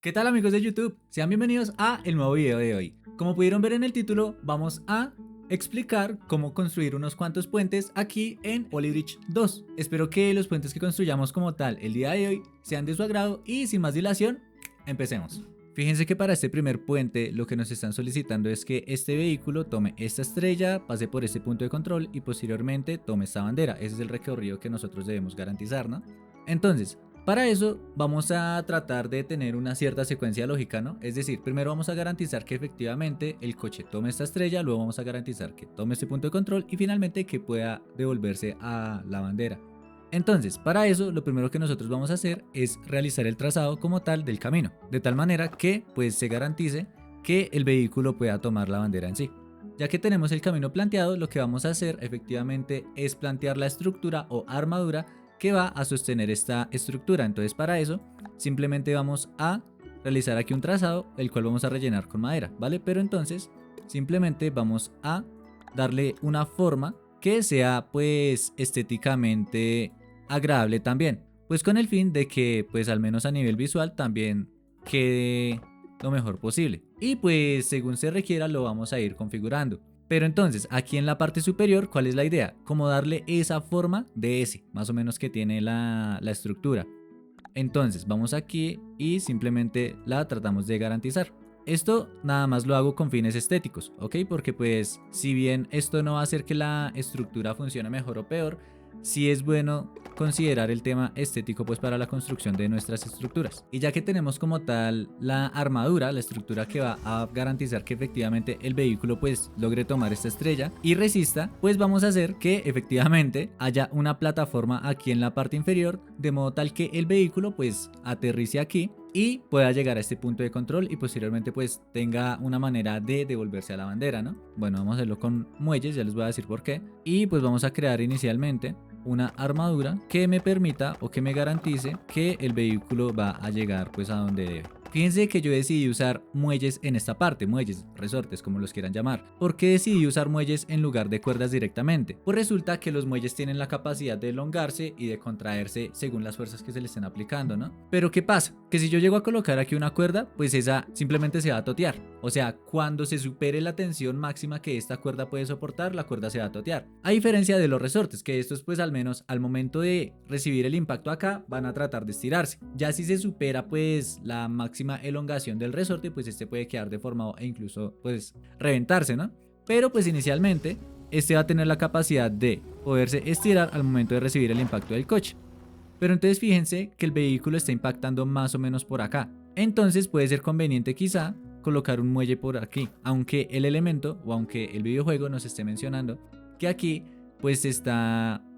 ¿Qué tal amigos de YouTube? Sean bienvenidos a el nuevo video de hoy. Como pudieron ver en el título, vamos a explicar cómo construir unos cuantos puentes aquí en Polybridge 2. Espero que los puentes que construyamos como tal el día de hoy sean de su agrado y sin más dilación, empecemos. Fíjense que para este primer puente lo que nos están solicitando es que este vehículo tome esta estrella, pase por este punto de control y posteriormente tome esta bandera. Ese es el recorrido que nosotros debemos garantizar, ¿no? Entonces, para eso vamos a tratar de tener una cierta secuencia lógica, ¿no? Es decir, primero vamos a garantizar que efectivamente el coche tome esta estrella, luego vamos a garantizar que tome este punto de control y finalmente que pueda devolverse a la bandera. Entonces, para eso lo primero que nosotros vamos a hacer es realizar el trazado como tal del camino, de tal manera que pues se garantice que el vehículo pueda tomar la bandera en sí. Ya que tenemos el camino planteado, lo que vamos a hacer efectivamente es plantear la estructura o armadura que va a sostener esta estructura. Entonces para eso simplemente vamos a realizar aquí un trazado, el cual vamos a rellenar con madera, ¿vale? Pero entonces simplemente vamos a darle una forma que sea pues estéticamente agradable también, pues con el fin de que pues al menos a nivel visual también quede lo mejor posible. Y pues según se requiera lo vamos a ir configurando. Pero entonces, aquí en la parte superior, ¿cuál es la idea? Como darle esa forma de S, más o menos que tiene la estructura. Entonces, vamos aquí y simplemente la tratamos de garantizar. Esto nada más lo hago con fines estéticos, ¿ok? Porque pues, si bien esto no va a hacer que la estructura funcione mejor o peor, sí es bueno considerar el tema estético pues para la construcción de nuestras estructuras. Y ya que tenemos como tal la armadura, la estructura que va a garantizar que efectivamente el vehículo pues logre tomar esta estrella y resista, pues vamos a hacer que efectivamente haya una plataforma aquí en la parte inferior, de modo tal que el vehículo pues aterrice aquí y pueda llegar a este punto de control y posteriormente pues tenga una manera de devolverse a la bandera, ¿no? Bueno, vamos a hacerlo con muelles, ya les voy a decir por qué. Y pues vamos a crear inicialmente una armadura que me permita o que me garantice que el vehículo va a llegar pues a donde debe. Fíjense que yo decidí usar muelles en esta parte, muelles, resortes, como los quieran llamar. ¿Por qué decidí usar muelles en lugar de cuerdas directamente? Pues resulta que los muelles tienen la capacidad de elongarse y de contraerse según las fuerzas que se le estén aplicando, ¿no? Pero ¿qué pasa? Que si yo llego a colocar aquí una cuerda, pues esa simplemente se va a totear. O sea, cuando se supere la tensión máxima que esta cuerda puede soportar, la cuerda se va a totear. A diferencia de los resortes, que estos pues al menos al momento de recibir el impacto acá, van a tratar de estirarse. Ya si se supera pues la máxima elongación del resorte, pues este puede quedar deformado e incluso pues reventarse, ¿no? Pero pues inicialmente este va a tener la capacidad de poderse estirar al momento de recibir el impacto del coche. Pero entonces fíjense que el vehículo está impactando más o menos por acá. Entonces puede ser conveniente quizá colocar un muelle por aquí, aunque el elemento o aunque el videojuego nos esté mencionando que aquí pues este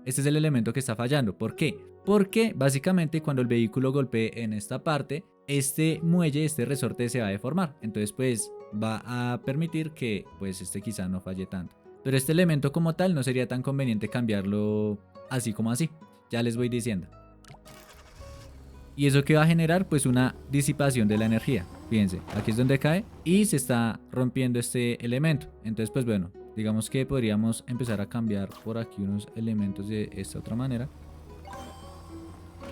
es el elemento que está fallando. ¿Por qué? Porque básicamente cuando el vehículo golpee en esta parte, este muelle, este resorte se va a deformar. Entonces pues va a permitir que pues este quizá no falle tanto. Pero este elemento como tal no sería tan conveniente cambiarlo así como así. Ya les voy diciendo. ¿Y eso que va a generar? Pues una disipación de la energía. Fíjense, aquí es donde cae y se está rompiendo este elemento. Entonces pues bueno, digamos que podríamos empezar a cambiar por aquí unos elementos de esta otra manera.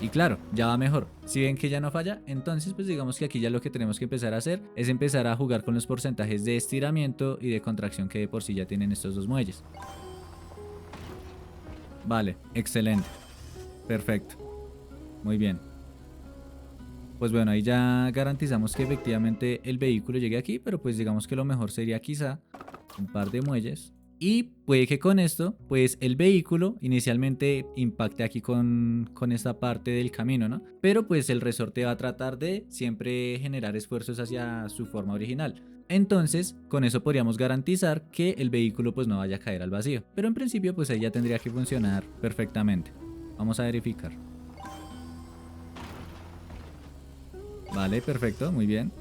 Y claro, ya va mejor. Si ven que ya no falla, entonces pues digamos que aquí ya lo que tenemos que empezar a hacer es empezar a jugar con los porcentajes de estiramiento y de contracción que de por sí ya tienen estos dos muelles. Vale, excelente. Perfecto. Muy bien. Pues bueno, ahí ya garantizamos que efectivamente el vehículo llegue aquí, pero pues digamos que lo mejor sería quizá un par de muelles. Y puede que con esto, pues el vehículo inicialmente impacte aquí con esta parte del camino, ¿no? Pero pues el resorte va a tratar de siempre generar esfuerzos hacia su forma original. Entonces, con eso podríamos garantizar que el vehículo pues no vaya a caer al vacío. Pero en principio pues ahí ya tendría que funcionar perfectamente. Vamos a verificar. Vale, perfecto, muy bien.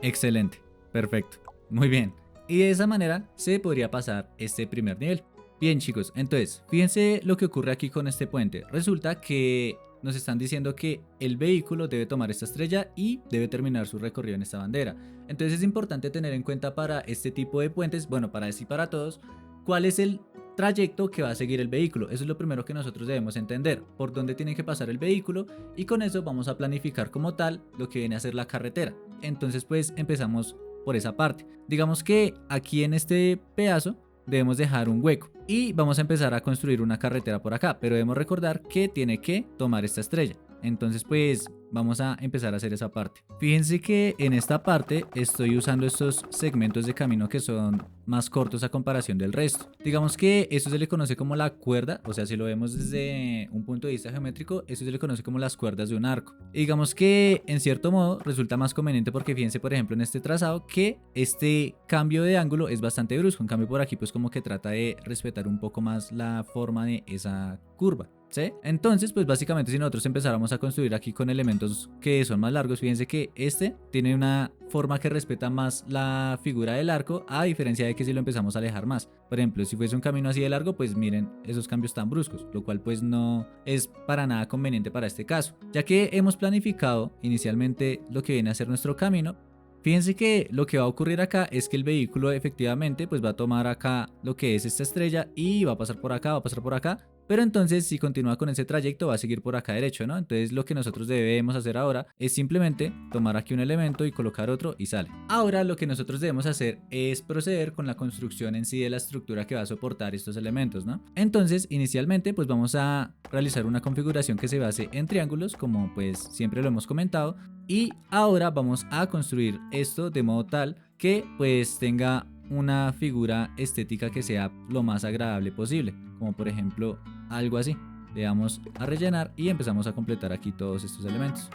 Excelente, perfecto, muy bien. Y de esa manera se podría pasar este primer nivel. Bien chicos, entonces, fíjense lo que ocurre aquí con este puente. Resulta que nos están diciendo que el vehículo debe tomar esta estrella y debe terminar su recorrido en esta bandera. Entonces es importante tener en cuenta para este tipo de puentes, bueno, para este y para todos, cuál es el trayecto que va a seguir el vehículo. Eso es lo primero que nosotros debemos entender, por dónde tiene que pasar el vehículo, y con eso vamos a planificar como tal lo que viene a ser la carretera. Entonces pues empezamos por esa parte. Digamos que aquí en este pedazo debemos dejar un hueco y vamos a empezar a construir una carretera por acá, pero debemos recordar que tiene que tomar esta estrella. Entonces pues vamos a empezar a hacer esa parte. Fíjense que en esta parte estoy usando estos segmentos de camino que son más cortos a comparación del resto. Digamos que esto se le conoce como la cuerda, o sea, si lo vemos desde un punto de vista geométrico, esto se le conoce como las cuerdas de un arco. Y digamos que en cierto modo resulta más conveniente porque fíjense por ejemplo en este trazado que este cambio de ángulo es bastante brusco. En cambio por aquí pues como que trata de respetar un poco más la forma de esa curva. ¿Sí? Entonces, pues básicamente si nosotros empezáramos a construir aquí con elementos que son más largos, fíjense que este tiene una forma que respeta más la figura del arco, a diferencia de que si lo empezamos a alejar más. Por ejemplo, si fuese un camino así de largo, pues miren esos cambios tan bruscos, lo cual pues no es para nada conveniente para este caso. Ya que hemos planificado inicialmente lo que viene a ser nuestro camino, fíjense que lo que va a ocurrir acá es que el vehículo efectivamente pues va a tomar acá lo que es esta estrella y va a pasar por acá, va a pasar por acá. Pero entonces si continúa con ese trayecto va a seguir por acá derecho, ¿no? Entonces lo que nosotros debemos hacer ahora es simplemente tomar aquí un elemento y colocar otro y sale. Ahora lo que nosotros debemos hacer es proceder con la construcción en sí de la estructura que va a soportar estos elementos, ¿no? Entonces inicialmente pues vamos a realizar una configuración que se base en triángulos, como pues siempre lo hemos comentado. Y ahora vamos a construir esto de modo tal que pues tenga una figura estética que sea lo más agradable posible, como por ejemplo algo así. Le damos a rellenar y empezamos a completar aquí todos estos elementos.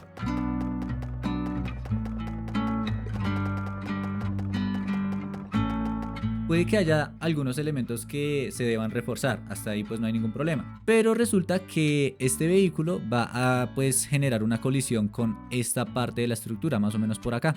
Puede que haya algunos elementos que se deban reforzar, hasta ahí pues no hay ningún problema. Pero resulta que este vehículo va a pues generar una colisión con esta parte de la estructura, más o menos por acá.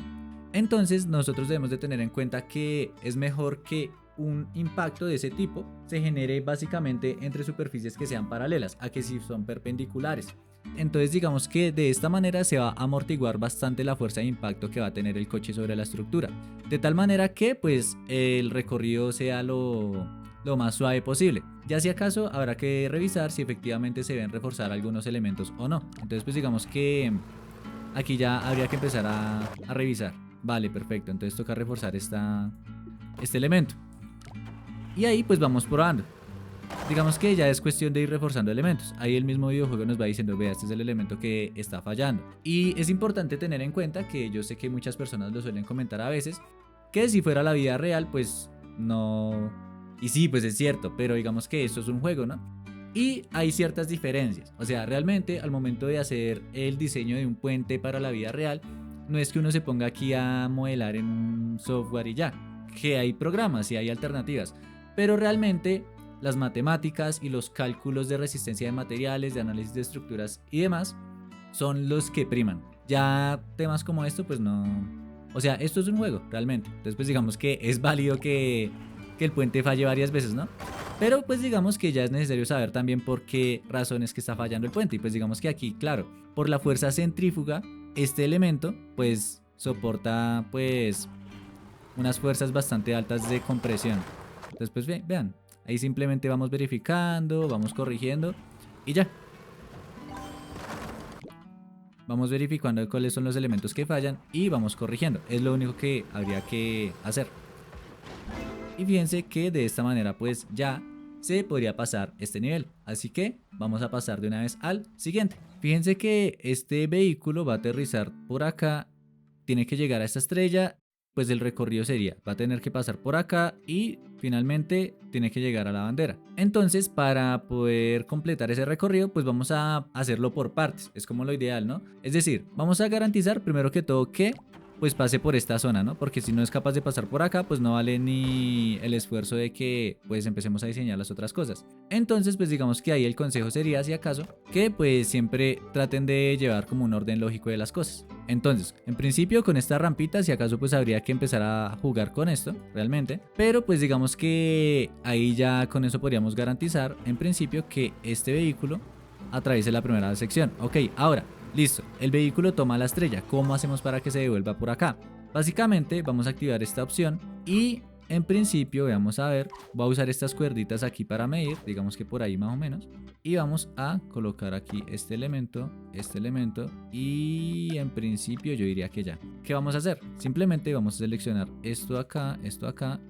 Entonces nosotros debemos de tener en cuenta que es mejor que un impacto de ese tipo se genere básicamente entre superficies que sean paralelas a que si son perpendiculares. Entonces digamos que de esta manera se va a amortiguar bastante la fuerza de impacto que va a tener el coche sobre la estructura, de tal manera que pues el recorrido sea lo más suave posible. Ya si acaso habrá que revisar si efectivamente se deben reforzar algunos elementos o no. Entonces pues digamos que aquí ya habría que empezar a revisar. Vale, perfecto, entonces toca reforzar este elemento. Y ahí pues vamos probando. Digamos que ya es cuestión de ir reforzando elementos. Ahí el mismo videojuego nos va diciendo, vea, este es el elemento que está fallando. Y es importante tener en cuenta que yo sé que muchas personas lo suelen comentar a veces, que si fuera la vida real pues no... Y sí, pues es cierto, pero digamos que esto es un juego, ¿no? Y hay ciertas diferencias. O sea, realmente al momento de hacer el diseño de un puente para la vida real, no es que uno se ponga aquí a modelar en un software y ya, que hay programas y hay alternativas, pero realmente las matemáticas y los cálculos de resistencia de materiales, de análisis de estructuras y demás son los que priman. Ya temas como esto pues no... O sea, esto es un juego realmente, entonces pues digamos que es válido que el puente falle varias veces, ¿no? Pero pues digamos que ya es necesario saber también por qué razones que está fallando el puente. Y pues digamos que aquí, claro, por la fuerza centrífuga, este elemento pues soporta pues unas fuerzas bastante altas de compresión. Entonces pues vean, ahí simplemente vamos verificando, vamos corrigiendo y ya. Vamos verificando cuáles son los elementos que fallan y vamos corrigiendo. Es lo único que habría que hacer. Y fíjense que de esta manera pues ya se podría pasar este nivel. Así que vamos a pasar de una vez al siguiente. Fíjense que este vehículo va a aterrizar por acá, tiene que llegar a esta estrella, pues el recorrido sería, va a tener que pasar por acá y finalmente tiene que llegar a la bandera. Entonces para poder completar ese recorrido pues vamos a hacerlo por partes, es como lo ideal, ¿no? Es decir, vamos a garantizar primero que todo que pues pase por esta zona, ¿no? Porque si no es capaz de pasar por acá, pues no vale ni el esfuerzo de que pues empecemos a diseñar las otras cosas. Entonces pues digamos que ahí el consejo sería, si acaso, que pues siempre traten de llevar como un orden lógico de las cosas. Entonces, en principio con esta rampita, si acaso pues habría que empezar a jugar con esto, realmente. Pero pues digamos que ahí ya con eso podríamos garantizar, en principio, que este vehículo atraviese la primera sección. Ok, ahora... Listo, el vehículo toma la estrella. ¿Cómo hacemos para que se devuelva por acá? Básicamente vamos a activar esta opción y en principio, veamos a ver, voy a usar estas cuerditas aquí para medir, digamos que por ahí más o menos. Y vamos a colocar aquí este elemento y en principio yo diría que ya. ¿Qué vamos a hacer? Simplemente vamos a seleccionar esto acá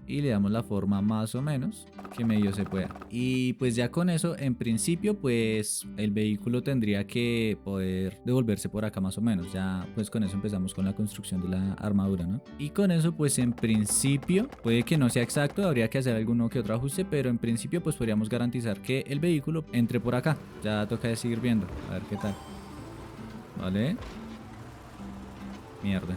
y le damos la forma más o menos que medio se pueda. Y pues ya con eso, en principio, pues el vehículo tendría que poder devolverse por acá más o menos. Ya pues con eso empezamos con la construcción de la armadura, ¿no? Y con eso pues en principio, puede que no sea exacto, habría que hacer alguno que otro ajuste, pero en principio pues podríamos garantizar que el vehículo entre por acá. Ya toca de seguir viendo, a ver qué tal. Vale. Mierda.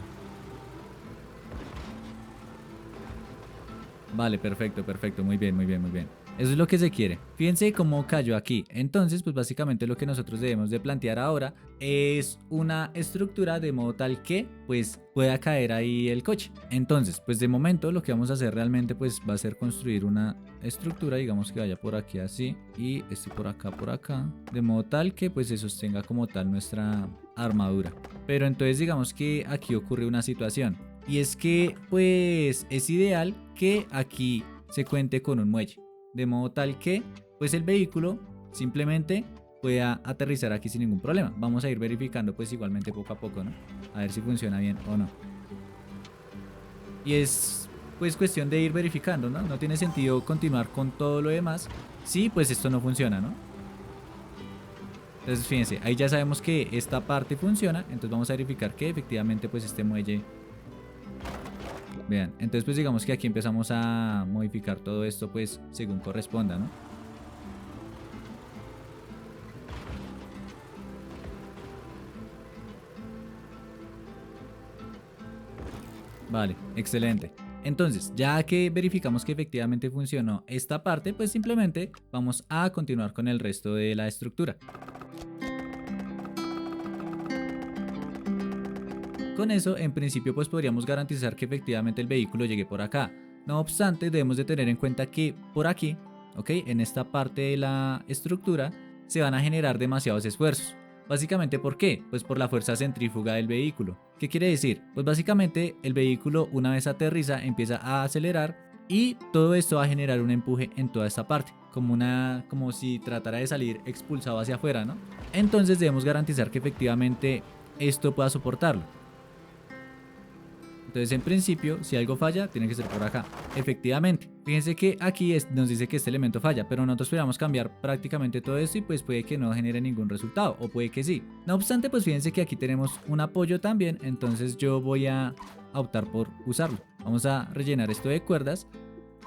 Vale, perfecto, perfecto, muy bien, muy bien, muy bien. Eso es lo que se quiere. Fíjense cómo cayó aquí. Entonces, pues básicamente lo que nosotros debemos de plantear ahora es una estructura de modo tal que pues pueda caer ahí el coche. Entonces, pues de momento lo que vamos a hacer realmente pues va a ser construir una estructura, digamos que vaya por aquí así y este por acá, de modo tal que pues se sostenga como tal nuestra armadura. Pero entonces digamos que aquí ocurre una situación y es que pues es ideal que aquí se cuente con un muelle, de modo tal que pues el vehículo simplemente pueda aterrizar aquí sin ningún problema. Vamos a ir verificando pues igualmente poco a poco, ¿no? A ver si funciona bien o no. Y es pues cuestión de ir verificando, ¿no? No tiene sentido continuar con todo lo demás si pues esto no funciona, ¿no? Entonces fíjense, ahí ya sabemos que esta parte funciona, entonces vamos a verificar que efectivamente pues este muelle... Vean, entonces pues digamos que aquí empezamos a modificar todo esto pues según corresponda, ¿no? Vale, excelente. Entonces, ya que verificamos que efectivamente funcionó esta parte, pues simplemente vamos a continuar con el resto de la estructura. Con eso, en principio, pues podríamos garantizar que efectivamente el vehículo llegue por acá. No obstante, debemos de tener en cuenta que por aquí, ¿ok? En esta parte de la estructura, se van a generar demasiados esfuerzos. Básicamente, ¿por qué? Pues por la fuerza centrífuga del vehículo. ¿Qué quiere decir? Pues básicamente el vehículo una vez aterriza empieza a acelerar y todo esto va a generar un empuje en toda esta parte, como si tratara de salir expulsado hacia afuera, ¿no? Entonces debemos garantizar que efectivamente esto pueda soportarlo. Entonces, en principio, si algo falla, tiene que ser por acá. Efectivamente, fíjense que aquí nos dice que este elemento falla, pero nosotros podríamos cambiar prácticamente todo esto y pues puede que no genere ningún resultado, o puede que sí. No obstante, pues fíjense que aquí tenemos un apoyo también, entonces yo voy a optar por usarlo. Vamos a rellenar esto de cuerdas,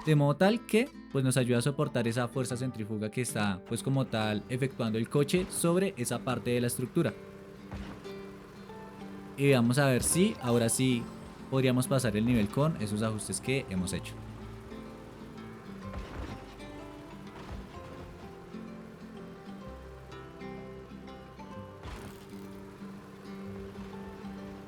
de modo tal que pues nos ayuda a soportar esa fuerza centrífuga que está pues como tal efectuando el coche sobre esa parte de la estructura. Y vamos a ver si ahora sí podríamos pasar el nivel con esos ajustes que hemos hecho.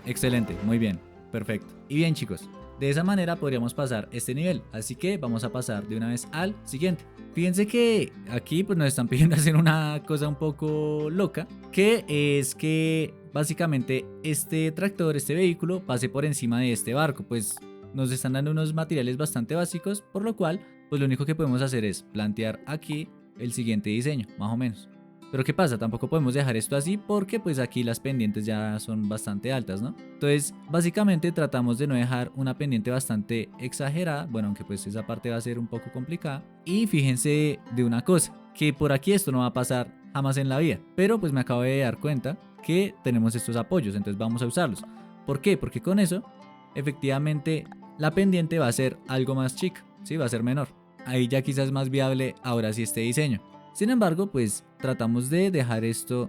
Excelente, muy bien, perfecto. Y bien chicos, de esa manera podríamos pasar este nivel, así que vamos a pasar de una vez al siguiente. Fíjense que aquí pues nos están pidiendo hacer una cosa un poco loca, que es que básicamente este tractor, este vehículo, pase por encima de este barco, pues nos están dando unos materiales bastante básicos, por lo cual pues lo único que podemos hacer es plantear aquí el siguiente diseño, más o menos. Pero ¿qué pasa? Tampoco podemos dejar esto así porque pues aquí las pendientes ya son bastante altas, ¿no? Entonces básicamente tratamos de no dejar una pendiente bastante exagerada, bueno, aunque pues esa parte va a ser un poco complicada. Y fíjense de una cosa, que por aquí esto no va a pasar jamás en la vida, pero pues me acabo de dar cuenta que tenemos estos apoyos, entonces vamos a usarlos. ¿Por qué? Porque con eso efectivamente la pendiente va a ser algo más chica, ¿sí? Va a ser menor. Ahí ya quizás es más viable ahora sí este diseño. Sin embargo, pues tratamos de dejar esto,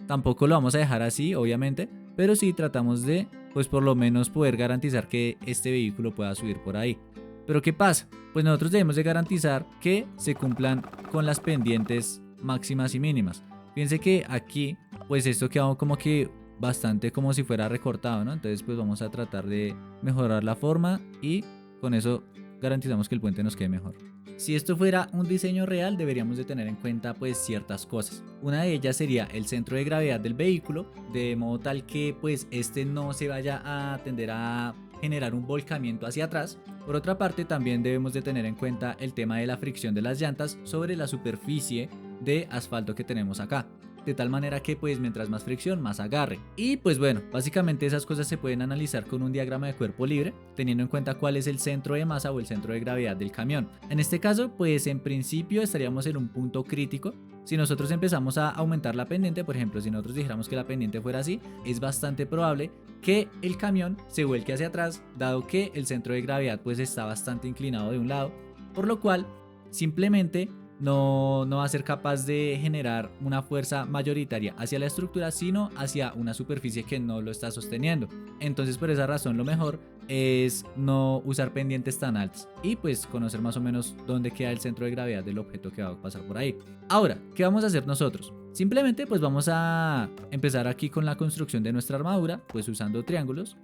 tampoco lo vamos a dejar así, obviamente, pero sí tratamos de, pues por lo menos poder garantizar que este vehículo pueda subir por ahí. Pero ¿qué pasa? Pues nosotros debemos de garantizar que se cumplan con las pendientes máximas y mínimas. Fíjense que aquí, pues esto queda como que bastante como si fuera recortado, ¿no? Entonces pues vamos a tratar de mejorar la forma y con eso garantizamos que el puente nos quede mejor. Si esto fuera un diseño real, deberíamos de tener en cuenta pues ciertas cosas. Una de ellas sería el centro de gravedad del vehículo, de modo tal que pues este no se vaya a tender a generar un volcamiento hacia atrás. Por otra parte, también debemos de tener en cuenta el tema de la fricción de las llantas sobre la superficie de asfalto que tenemos acá, de tal manera que pues mientras más fricción, más agarre. Y pues bueno, básicamente esas cosas se pueden analizar con un diagrama de cuerpo libre, teniendo en cuenta cuál es el centro de masa o el centro de gravedad del camión. En este caso, pues en principio estaríamos en un punto crítico. Si nosotros empezamos a aumentar la pendiente, por ejemplo, si nosotros dijéramos que la pendiente fuera así, es bastante probable que el camión se vuelque hacia atrás, dado que el centro de gravedad pues está bastante inclinado de un lado, por lo cual simplemente no va a ser capaz de generar una fuerza mayoritaria hacia la estructura, sino hacia una superficie que no lo está sosteniendo. Entonces, por esa razón, lo mejor es no usar pendientes tan altas y pues conocer más o menos dónde queda el centro de gravedad del objeto que va a pasar por ahí. Ahora, ¿qué vamos a hacer nosotros? Simplemente pues vamos a empezar aquí con la construcción de nuestra armadura, pues usando triángulos,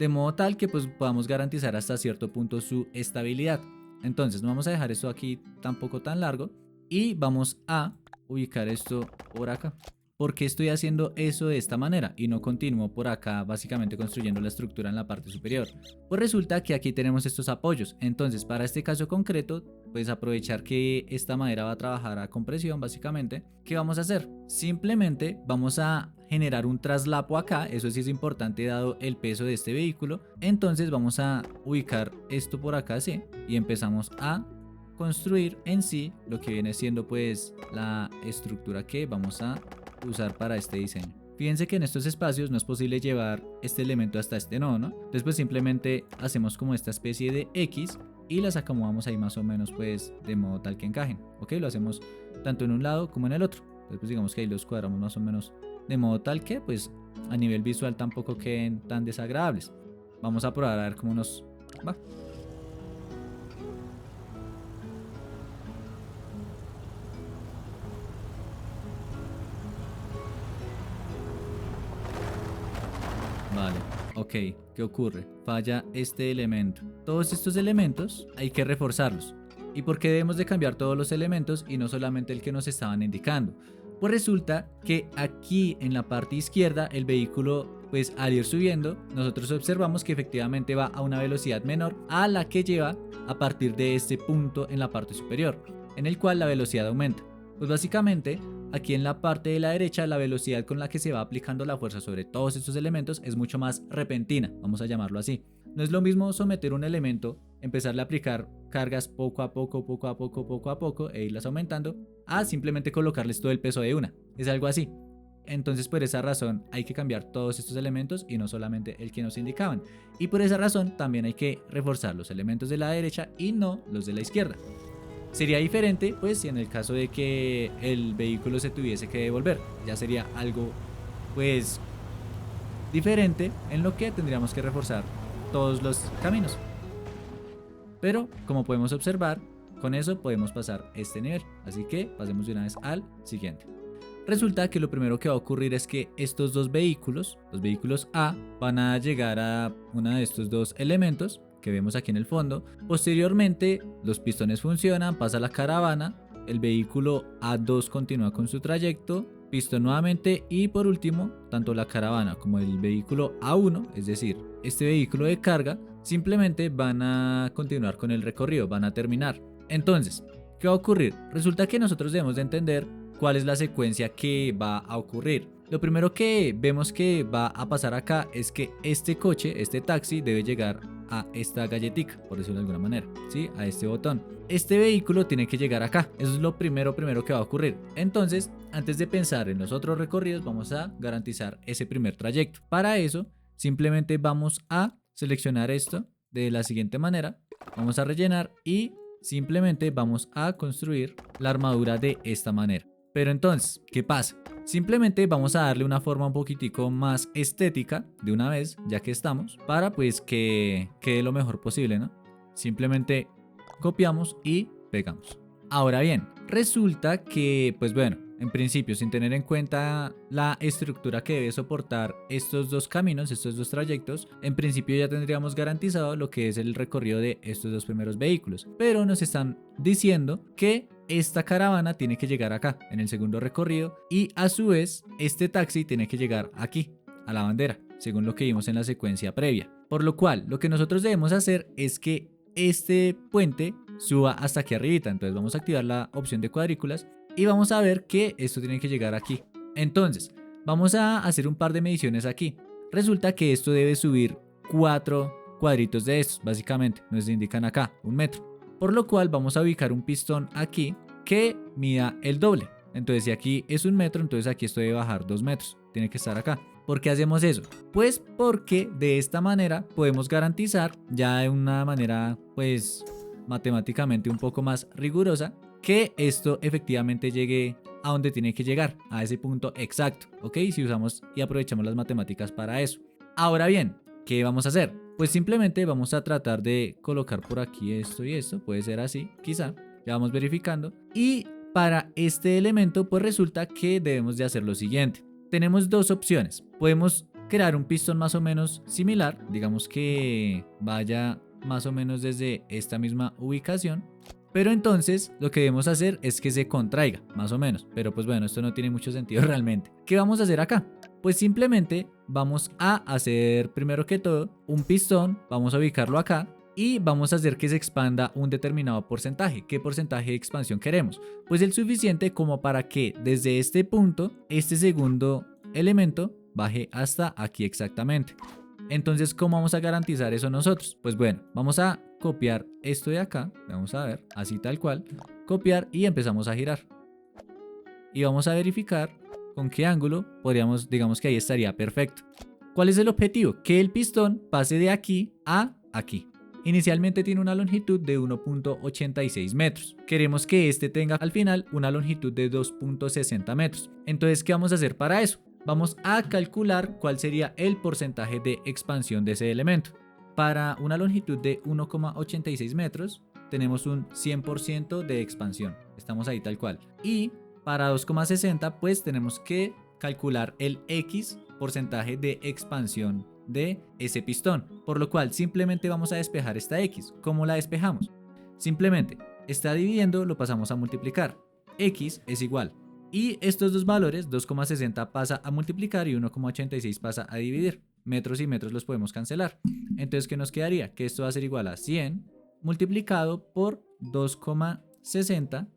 de modo tal que pues podamos garantizar hasta cierto punto su estabilidad. Entonces no vamos a dejar esto aquí tampoco tan largo y vamos a ubicar esto por acá. ¿Por qué estoy haciendo eso de esta manera y no continúo por acá básicamente construyendo la estructura en la parte superior? Pues resulta que aquí tenemos estos apoyos. Entonces para este caso concreto, pues aprovechar que esta madera va a trabajar a compresión básicamente, ¿qué vamos a hacer? Simplemente vamos a generar un traslapo acá, eso sí es importante dado el peso de este vehículo. Entonces vamos a ubicar esto por acá, sí, y empezamos a construir en sí lo que viene siendo pues la estructura que vamos a usar para este diseño. Fíjense que en estos espacios no es posible llevar este elemento hasta este nodo, ¿no? Después simplemente hacemos como esta especie de X y las acomodamos ahí más o menos pues de modo tal que encajen, ¿ok? Lo hacemos tanto en un lado como en el otro. Después digamos que ahí los cuadramos más o menos de modo tal que pues a nivel visual tampoco queden tan desagradables. Vamos a probar a ver cómo nos va. Vale, ok, ¿qué ocurre? Falla este elemento. Todos estos elementos hay que reforzarlos. ¿Y por qué debemos de cambiar todos los elementos y no solamente el que nos estaban indicando? Pues resulta que aquí en la parte izquierda el vehículo, pues al ir subiendo, nosotros observamos que efectivamente va a una velocidad menor a la que lleva a partir de este punto en la parte superior, en el cual la velocidad aumenta. Pues básicamente aquí en la parte de la derecha la velocidad con la que se va aplicando la fuerza sobre todos estos elementos es mucho más repentina, vamos a llamarlo así. No es lo mismo someter un elemento, empezarle a aplicar cargas poco a poco, poco a poco e irlas aumentando, a simplemente colocarles todo el peso de una. Es algo así. Entonces por esa razón hay que cambiar todos estos elementos y no solamente el que nos indicaban. Y por esa razón también hay que reforzar los elementos de la derecha y no los de la izquierda. Sería diferente, pues, si en el caso de que el vehículo se tuviese que devolver. Ya sería algo, pues, diferente en lo que tendríamos que reforzar todos los caminos. Pero, como podemos observar, con eso podemos pasar este nivel. Así que pasemos de una vez al siguiente. Resulta que lo primero que va a ocurrir es que estos dos vehículos, los vehículos A, van a llegar a uno de estos dos elementos que vemos aquí en el fondo. Posteriormente, los pistones funcionan, pasa la caravana, el vehículo A2 continúa con su trayecto, pistón nuevamente y por último, tanto la caravana como el vehículo A1, es decir, este vehículo de carga, simplemente van a continuar con el recorrido, van a terminar. Entonces, ¿qué va a ocurrir? Resulta que nosotros debemos de entender cuál es la secuencia que va a ocurrir. Lo primero que vemos que va a pasar acá es que este coche, este taxi, debe llegar a esta galletica, por decirlo de alguna manera, ¿sí? A este botón. Este vehículo tiene que llegar acá. Eso es lo primero que va a ocurrir. Entonces, antes de pensar en los otros recorridos, vamos a garantizar ese primer trayecto. Para eso, simplemente vamos a seleccionar esto de la siguiente manera. Vamos a rellenar y simplemente vamos a construir la armadura de esta manera. Pero entonces, ¿qué pasa? Simplemente vamos a darle una forma un poquitico más estética de una vez, ya que estamos, para pues que quede lo mejor posible, ¿no? Simplemente copiamos y pegamos. Ahora bien, resulta que, pues bueno, en principio, sin tener en cuenta la estructura que debe soportar estos dos caminos, estos dos trayectos, en principio ya tendríamos garantizado lo que es el recorrido de estos dos primeros vehículos. Pero nos están diciendo que esta caravana tiene que llegar acá, en el segundo recorrido, y a su vez, este taxi tiene que llegar aquí, a la bandera, según lo que vimos en la secuencia previa. Por lo cual, lo que nosotros debemos hacer es que este puente suba hasta aquí arribita. Entonces vamos a activar la opción de cuadrículas y vamos a ver que esto tiene que llegar aquí. Entonces, vamos a hacer un par de mediciones aquí. Resulta que esto debe subir 4 cuadritos de estos, básicamente. Nos indican acá, 1 metro. Por lo cual vamos a ubicar un pistón aquí que mida el doble. Entonces, si aquí es 1 metro, entonces aquí esto debe bajar 2 metros. Tiene que estar acá. ¿Por qué hacemos eso? Pues porque de esta manera podemos garantizar, ya de una manera pues matemáticamente un poco más rigurosa, que esto efectivamente llegue a donde tiene que llegar, a ese punto exacto, ¿ok? Si usamos y aprovechamos las matemáticas para eso. Ahora bien, ¿qué vamos a hacer? Pues simplemente vamos a tratar de colocar por aquí esto y esto, puede ser así, quizá, ya vamos verificando. Y para este elemento pues resulta que debemos de hacer lo siguiente. Tenemos dos opciones. Podemos crear un pistón más o menos similar, digamos que vaya más o menos desde esta misma ubicación, pero entonces lo que debemos hacer es que se contraiga, más o menos, pero pues bueno, esto no tiene mucho sentido realmente. ¿Qué vamos a hacer acá? Pues simplemente vamos a hacer primero que todo un pistón, vamos a ubicarlo acá y vamos a hacer que se expanda un determinado porcentaje. ¿Qué porcentaje de expansión queremos? Pues el suficiente como para que desde este punto, este segundo elemento baje hasta aquí exactamente. Entonces, ¿cómo vamos a garantizar eso nosotros? Pues bueno, vamos a copiar esto de acá, vamos a ver, así tal cual, copiar y empezamos a girar. Y vamos a verificar con qué ángulo podríamos, digamos que ahí estaría perfecto. ¿Cuál es el objetivo? Que el pistón pase de aquí a aquí. Inicialmente tiene una longitud de 1.86 metros. Queremos que este tenga al final una longitud de 2.60 metros. Entonces, ¿qué vamos a hacer para eso? Vamos a calcular cuál sería el porcentaje de expansión de ese elemento. Para una longitud de 1.86 metros, tenemos un 100% de expansión. Estamos ahí tal cual. Y para 2.60, pues tenemos que calcular el X porcentaje de expansión de ese pistón, por lo cual simplemente vamos a despejar esta X. ¿Cómo la despejamos? Simplemente está dividiendo, lo pasamos a multiplicar. X es igual. Y estos dos valores, 2.60 pasa a multiplicar y 1.86 pasa a dividir. Metros y metros los podemos cancelar. Entonces, ¿qué nos quedaría? Que esto va a ser igual a 100 multiplicado por 2.60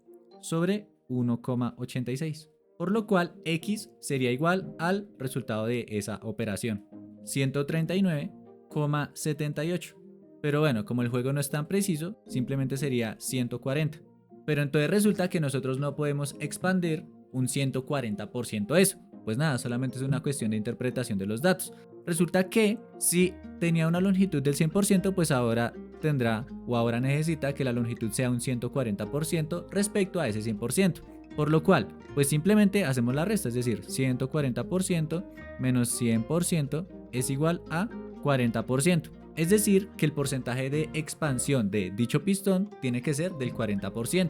sobre 1.86. Por lo cual, X sería igual al resultado de esa operación. 139,78. Pero bueno, como el juego no es tan preciso, simplemente sería 140. Pero entonces resulta que nosotros no podemos expandir un 140% eso. Pues nada, solamente es una cuestión de interpretación de los datos. Resulta que si tenía una longitud del 100%, pues ahora tendrá o ahora necesita que la longitud sea un 140% respecto a ese 100%. Por lo cual, pues simplemente hacemos la resta, es decir, 140% menos 100% es igual a 40%. Es decir, que el porcentaje de expansión de dicho pistón tiene que ser del 40%.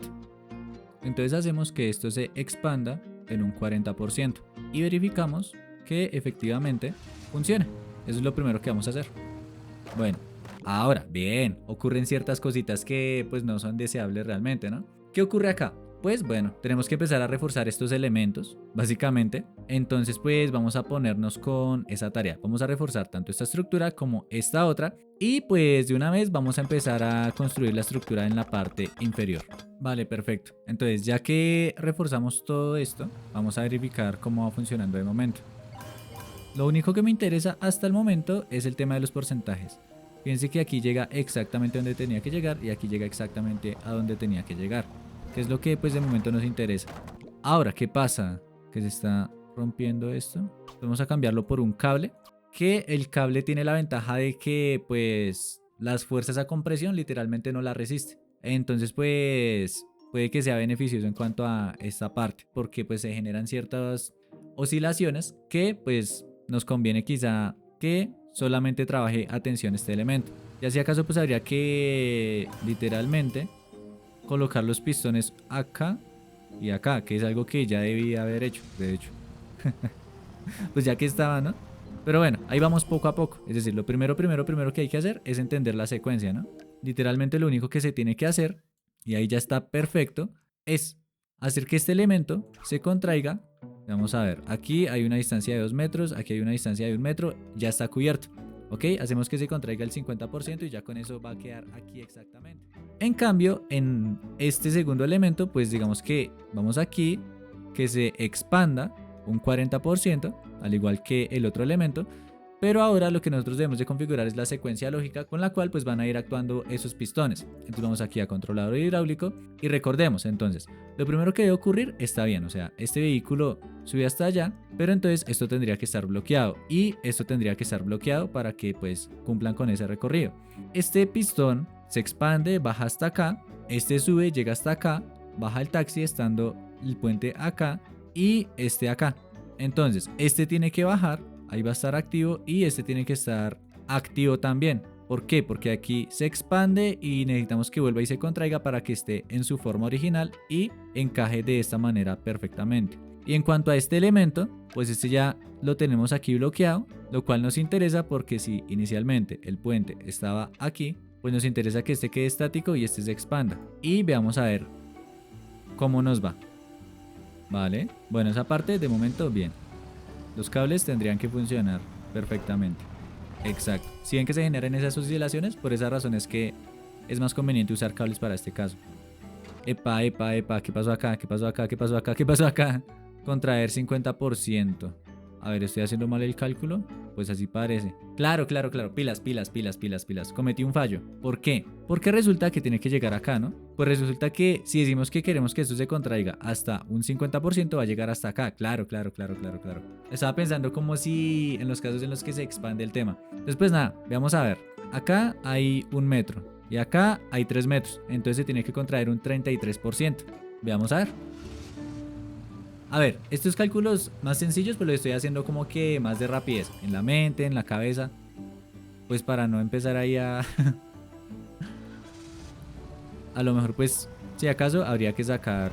Entonces hacemos que esto se expanda en un 40% y verificamos que efectivamente funciona. Eso es lo primero que vamos a hacer. Bueno, ahora, bien, ocurren ciertas cositas que pues no son deseables realmente, ¿no? ¿Qué ocurre acá? Pues bueno, tenemos que empezar a reforzar estos elementos, básicamente. Entonces pues vamos a ponernos con esa tarea. Vamos a reforzar tanto esta estructura como esta otra. Y pues de una vez vamos a empezar a construir la estructura en la parte inferior. Vale, perfecto. Entonces ya que reforzamos todo esto, vamos a verificar cómo va funcionando de momento. Lo único que me interesa hasta el momento es el tema de los porcentajes. Fíjense que aquí llega exactamente donde tenía que llegar y aquí llega exactamente a donde tenía que llegar. Que es lo que pues de momento nos interesa. Ahora, ¿qué pasa? Que se está rompiendo esto. Vamos a cambiarlo por un cable. Que el cable tiene la ventaja de que pues las fuerzas a compresión literalmente no la resiste. Entonces pues puede que sea beneficioso en cuanto a esta parte. Porque pues se generan ciertas oscilaciones que pues nos conviene quizá que solamente trabaje a tensión este elemento. Y si acaso pues habría que literalmente colocar los pistones acá y acá, que es algo que ya debía haber hecho, de hecho. Pues ya que estaba, ¿no? Pero bueno, ahí vamos poco a poco. Es decir, lo primero que hay que hacer es entender la secuencia, ¿no? Literalmente lo único que se tiene que hacer, y ahí ya está perfecto, es hacer que este elemento se contraiga. Vamos a ver, aquí hay una distancia de 2 metros, aquí hay una distancia de 1 metro, ya está cubierto. ¿ok? Hacemos que se contraiga el 50% y ya con eso va a quedar aquí exactamente. En cambio, en este segundo elemento, pues digamos que vamos aquí, que se expanda un 40%, al igual que el otro elemento, pero ahora lo que nosotros debemos de configurar es la secuencia lógica con la cual pues van a ir actuando esos pistones. Entonces vamos aquí a controlador hidráulico y recordemos entonces, lo primero que debe ocurrir está bien, o sea, este vehículo sube hasta allá, pero entonces esto tendría que estar bloqueado y esto tendría que estar bloqueado para que pues cumplan con ese recorrido. Este pistón se expande, baja hasta acá, este sube, llega hasta acá, baja el taxi estando el puente acá y este acá. Entonces, este tiene que bajar, ahí va a estar activo y este tiene que estar activo también. ¿Por qué? Porque aquí se expande y necesitamos que vuelva y se contraiga para que esté en su forma original y encaje de esta manera perfectamente. Y en cuanto a este elemento, pues este ya lo tenemos aquí bloqueado, lo cual nos interesa porque si inicialmente el puente estaba aquí, pues nos interesa que este quede estático y este se expanda. Y veamos a ver cómo nos va. Vale, bueno, esa parte de momento bien. Los cables tendrían que funcionar perfectamente. Exacto. Si ven que se generan esas oscilaciones, por esa razón es que es más conveniente usar cables para este caso. Epa, epa, epa, ¿qué pasó acá? ¿Qué pasó acá? ¿Qué pasó acá? ¿Qué pasó acá? Contraer 50%. A ver, ¿estoy haciendo mal el cálculo? Pues así parece. Claro, claro, claro. Pilas, pilas, pilas, pilas, pilas. Cometí un fallo. ¿Por qué? Porque resulta que tiene que llegar acá, ¿no? Pues resulta que si decimos que queremos que esto se contraiga hasta un 50%, va a llegar hasta acá. Claro, claro, claro, claro, claro. Estaba pensando como si en los casos en los que se expande el tema. Después nada, veamos a ver. Acá hay 1 metro y acá hay 3 metros. Entonces se tiene que contraer un 33%. Veamos a ver. A ver, estos cálculos más sencillos pues los estoy haciendo como que más de rapidez. En la mente, en la cabeza. Pues para no empezar ahí a... a lo mejor pues, si acaso, habría que sacar...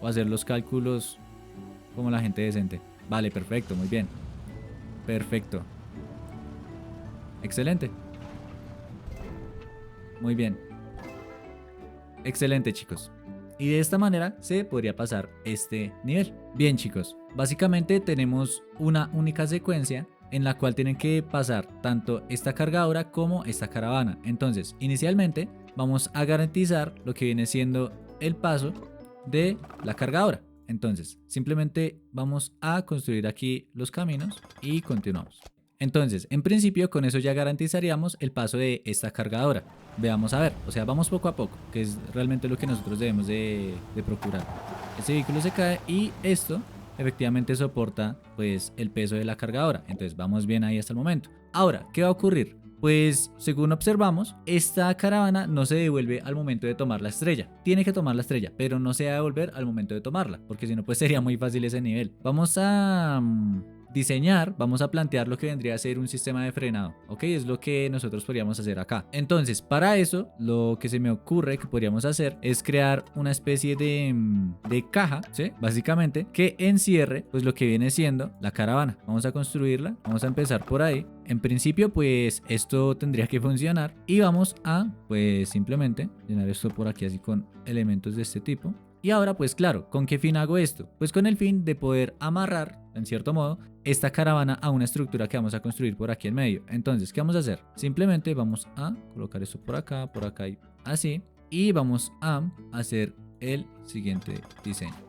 o hacer los cálculos como la gente decente. Vale, perfecto, muy bien. Perfecto. Excelente. Muy bien. Excelente, chicos. Y de esta manera se podría pasar este nivel. Bien, chicos, básicamente tenemos una única secuencia en la cual tienen que pasar tanto esta cargadora como esta caravana. Entonces, inicialmente vamos a garantizar lo que viene siendo el paso de la cargadora. Entonces, simplemente vamos a construir aquí los caminos y continuamos. Entonces, en principio con eso ya garantizaríamos el paso de esta cargadora. Veamos a ver, o sea, vamos poco a poco, que es realmente lo que nosotros debemos de procurar. Este vehículo se cae y esto efectivamente soporta pues el peso de la cargadora. Entonces vamos bien ahí hasta el momento. Ahora, ¿qué va a ocurrir? Pues según observamos, esta caravana no se devuelve al momento de tomar la estrella. Tiene que tomar la estrella, pero no se va a devolver al momento de tomarla, porque si no pues sería muy fácil ese nivel. Vamos a... diseñar, vamos a plantear lo que vendría a ser un sistema de frenado, ¿ok? Es lo que nosotros podríamos hacer acá. Entonces, para eso, lo que se me ocurre que podríamos hacer es crear una especie de caja, ¿sí? Básicamente, que encierre, pues, lo que viene siendo la caravana. Vamos a construirla, vamos a empezar por ahí. En principio, pues, esto tendría que funcionar y vamos a, pues, simplemente llenar esto por aquí así con elementos de este tipo. Y ahora pues claro, ¿con qué fin hago esto? Pues con el fin de poder amarrar, en cierto modo, esta caravana a una estructura que vamos a construir por aquí en medio. Entonces, ¿qué vamos a hacer? Simplemente vamos a colocar esto por acá y así. Y vamos a hacer el siguiente diseño.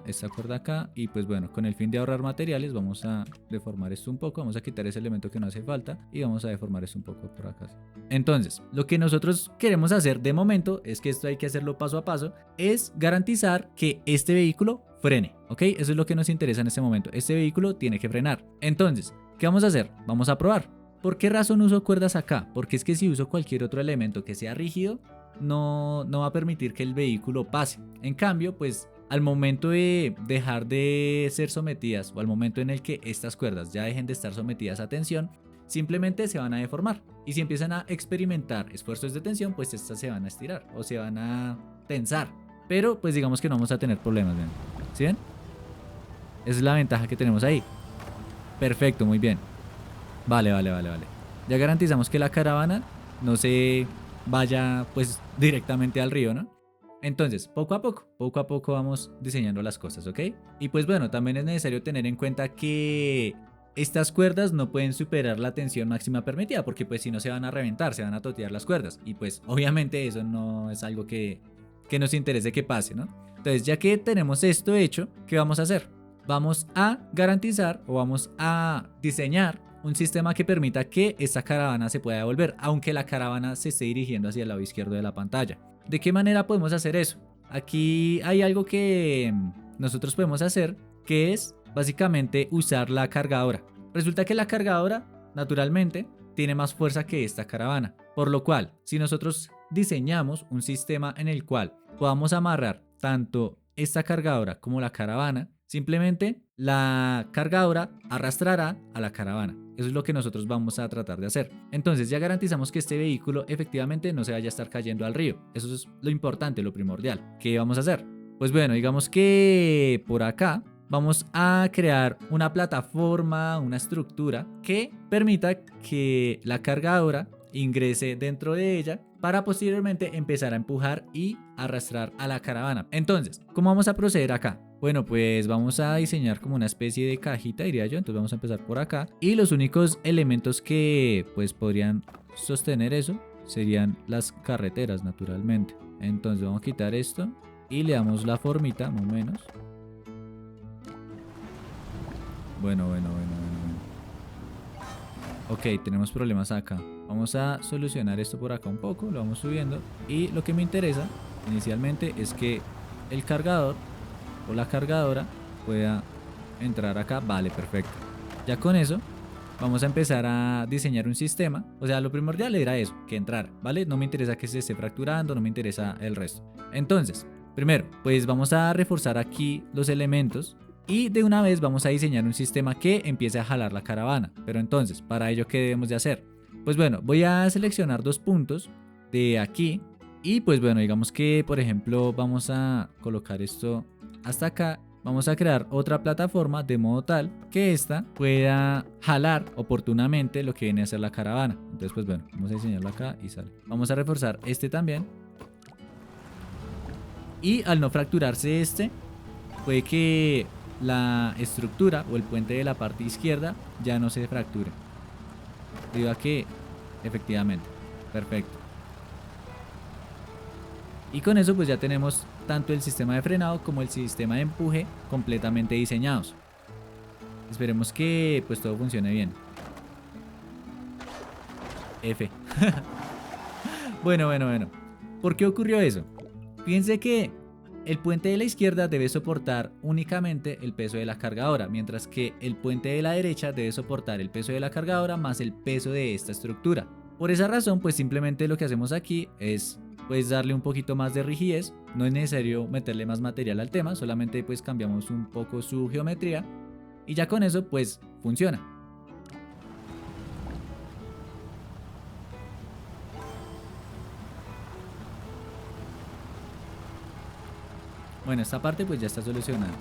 Esta cuerda acá y pues bueno, con el fin de ahorrar materiales vamos a deformar esto un poco, vamos a quitar ese elemento que no hace falta y vamos a deformar esto un poco por acá. Entonces, lo que nosotros queremos hacer de momento, es que esto hay que hacerlo paso a paso, es garantizar que este vehículo frene, ¿ok? Eso es lo que nos interesa en este momento, este vehículo tiene que frenar. Entonces, ¿qué vamos a hacer? Vamos a probar. ¿Por qué razón uso cuerdas acá? Porque es que si uso cualquier otro elemento que sea rígido, no va a permitir que el vehículo pase. En cambio, pues al momento de dejar de ser sometidas o al momento en el que estas cuerdas ya dejen de estar sometidas a tensión, simplemente se van a deformar. Y si empiezan a experimentar esfuerzos de tensión, pues estas se van a estirar o se van a tensar. Pero pues digamos que no vamos a tener problemas, ¿ven? ¿Sí ven? Esa es la ventaja que tenemos ahí. Perfecto, muy bien. Vale. Ya garantizamos que la caravana no se vaya pues directamente al río, ¿no? Entonces, poco a poco vamos diseñando las cosas, ¿ok? Y pues bueno, también es necesario tener en cuenta que estas cuerdas no pueden superar la tensión máxima permitida, porque pues si no se van a reventar, se van a totear las cuerdas. Y pues obviamente eso no es algo que nos interese que pase, ¿no? Entonces, ya que tenemos esto hecho, ¿qué vamos a hacer? Vamos a garantizar o vamos a diseñar un sistema que permita que esta caravana se pueda devolver, aunque la caravana se esté dirigiendo hacia el lado izquierdo de la pantalla. ¿De qué manera podemos hacer eso? Aquí hay algo que nosotros podemos hacer, que es básicamente usar la cargadora. Resulta que la cargadora, naturalmente, tiene más fuerza que esta caravana, por lo cual, si nosotros diseñamos un sistema en el cual podamos amarrar tanto esta cargadora como la caravana, simplemente la cargadora arrastrará a la caravana. Eso es lo que nosotros vamos a tratar de hacer. Entonces ya garantizamos que este vehículo efectivamente no se vaya a estar cayendo al río. Eso es lo importante, lo primordial. ¿Qué vamos a hacer? Pues bueno, digamos que por acá vamos a crear una plataforma, una estructura que permita que la cargadora ingrese dentro de ella para posteriormente empezar a empujar y arrastrar a la caravana. Entonces, ¿cómo vamos a proceder acá? Bueno, pues vamos a diseñar como una especie de cajita, diría yo. Entonces vamos a empezar por acá. Y los únicos elementos que pues podrían sostener eso serían las carreteras, naturalmente. Entonces vamos a quitar esto y le damos la formita, más o menos. Bueno. Ok, tenemos problemas acá. Vamos a solucionar esto por acá un poco, lo vamos subiendo. Y lo que me interesa inicialmente es que el cargador o la cargadora pueda entrar acá. Vale, perfecto. Ya con eso vamos a empezar a diseñar un sistema. O sea, lo primordial era eso, que entrara, ¿vale? No me interesa que se esté fracturando, no me interesa el resto. Entonces, primero, pues vamos a reforzar aquí los elementos. Y de una vez vamos a diseñar un sistema que empiece a jalar la caravana. Pero entonces, ¿para ello qué debemos de hacer? Pues bueno, voy a seleccionar 2 puntos de aquí. Y pues bueno, digamos que por ejemplo vamos a colocar esto hasta acá. Vamos a crear otra plataforma de modo tal que esta pueda jalar oportunamente lo que viene a ser la caravana. Entonces pues bueno, vamos a diseñarlo acá y sale. Vamos a reforzar este también. Y al no fracturarse este, puede que la estructura o el puente de la parte izquierda ya no se fracture, debido a que efectivamente, perfecto. Y con eso pues ya tenemos tanto el sistema de frenado como el sistema de empuje completamente diseñados. Esperemos que pues todo funcione bien. F. Bueno. ¿Por qué ocurrió eso? Fíjense que el puente de la izquierda debe soportar únicamente el peso de la cargadora, mientras que el puente de la derecha debe soportar el peso de la cargadora más el peso de esta estructura. Por esa razón, pues simplemente lo que hacemos aquí es pues darle un poquito más de rigidez. No es necesario meterle más material al tema, solamente pues cambiamos un poco su geometría y ya con eso pues funciona. Bueno, esta parte pues ya está solucionada.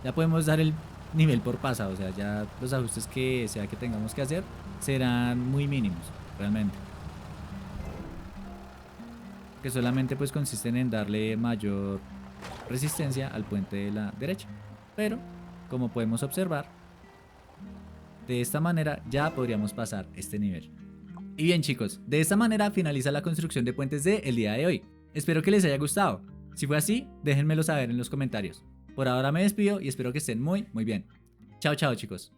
Ya podemos dar el nivel por pasado. O sea, ya los ajustes que sea que tengamos que hacer serán muy mínimos, realmente. Que solamente pues consisten en darle mayor resistencia al puente de la derecha. Pero, como podemos observar, de esta manera ya podríamos pasar este nivel. Y bien chicos, de esta manera finaliza la construcción de puentes del día de hoy. Espero que les haya gustado. Si fue así, déjenmelo saber en los comentarios. Por ahora me despido y espero que estén muy bien. Chao chicos.